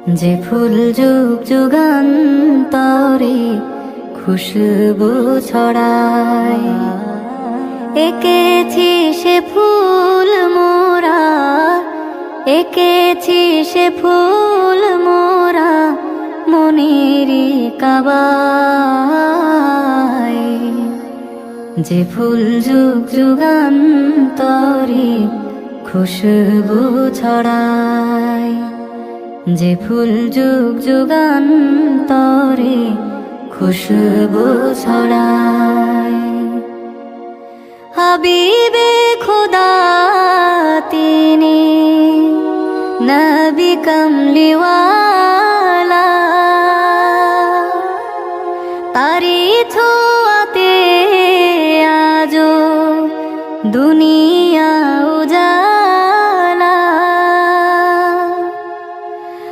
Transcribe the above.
যে ফুল যুগ যুগান্তরে খুশবু ছড়ায়, এঁকেছি সে ফুল মোরা, এঁকেছি সে ফুল মোরা মনেরই কাবায়। যে ফুল যুগ যুগান্তরে খুশবু ছড়ায়, যে ফুল যুগ যুগান্তরে খুশবু ছড়ায়। হাবিবে খুদা তিনি, নবী কমলিওয়ালা,